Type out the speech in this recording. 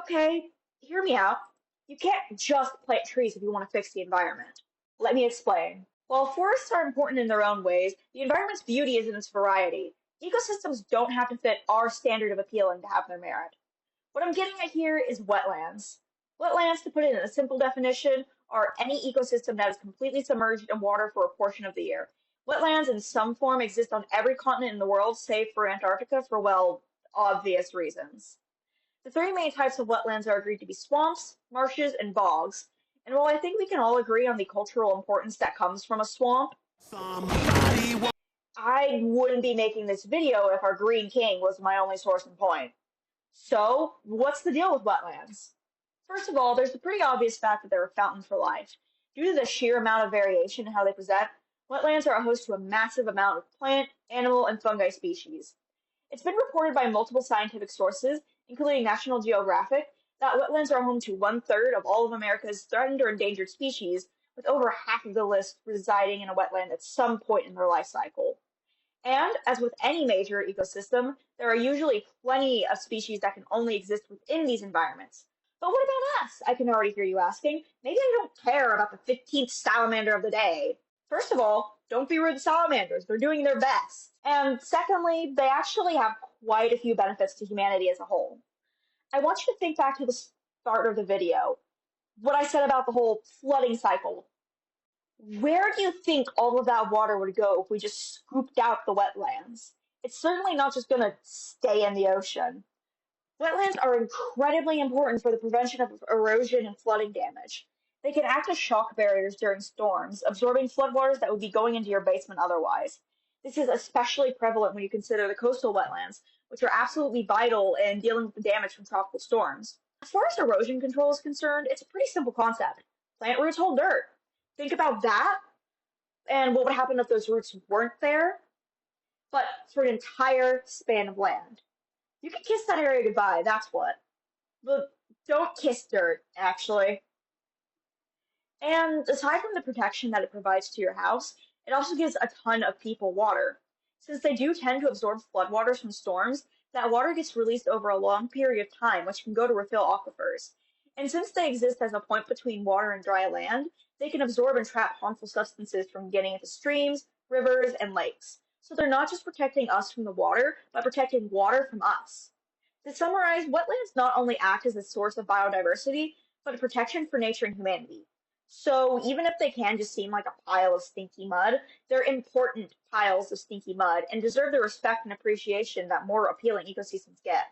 Okay, hear me out. You can't just plant trees if you want to fix the environment. Let me explain. While forests are important in their own ways, the environment's beauty is in its variety. Ecosystems don't have to fit our standard of appealing to have their merit. What I'm getting at here is wetlands. Wetlands, to put it in a simple definition, are any ecosystem that is completely submerged in water for a portion of the year. Wetlands in some form exist on every continent in the world, save for Antarctica, for, well, obvious reasons. The three main types of wetlands are agreed to be swamps, marshes, and bogs. And while I think we can all agree on the cultural importance that comes from a swamp, I wouldn't be making this video if our Green King was my only source and point. So, what's the deal with wetlands? First of all, there's the pretty obvious fact that they're a fountain for life. Due to the sheer amount of variation in how they present, wetlands are a host to a massive amount of plant, animal, and fungi species. It's been reported by multiple scientific sources, including National Geographic, that wetlands are home to one-third of all of America's threatened or endangered species, with over half of the list residing in a wetland at some point in their life cycle. And, as with any major ecosystem, there are usually plenty of species that can only exist within these environments. But what about us? I can already hear you asking. Maybe I don't care about the 15th salamander of the day. First of all, don't be rude to salamanders. They're doing their best. And secondly, they actually have quite a few benefits to humanity as a whole. I want you to think back to the start of the video, what I said about the whole flooding cycle. Where do you think all of that water would go if we just scooped out the wetlands? It's certainly not just going to stay in the ocean. Wetlands are incredibly important for the prevention of erosion and flooding damage. They can act as shock barriers during storms, absorbing floodwaters that would be going into your basement otherwise. This is especially prevalent when you consider the coastal wetlands, which are absolutely vital in dealing with the damage from tropical storms. As far as erosion control is concerned, it's a pretty simple concept. Plant roots hold dirt. Think about that, and what would happen if those roots weren't there, but for an entire span of land. You can kiss that area goodbye, that's what. But don't kiss dirt, actually. And aside from the protection that it provides to your house, it also gives a ton of people water. Since they do tend to absorb floodwaters from storms, that water gets released over a long period of time, which can go to refill aquifers. And since they exist as a point between water and dry land, they can absorb and trap harmful substances from getting into streams, rivers, and lakes. So they're not just protecting us from the water, but protecting water from us. To summarize, wetlands not only act as a source of biodiversity, but a protection for nature and humanity. So even if they can just seem like a pile of stinky mud, they're important piles of stinky mud and deserve the respect and appreciation that more appealing ecosystems get.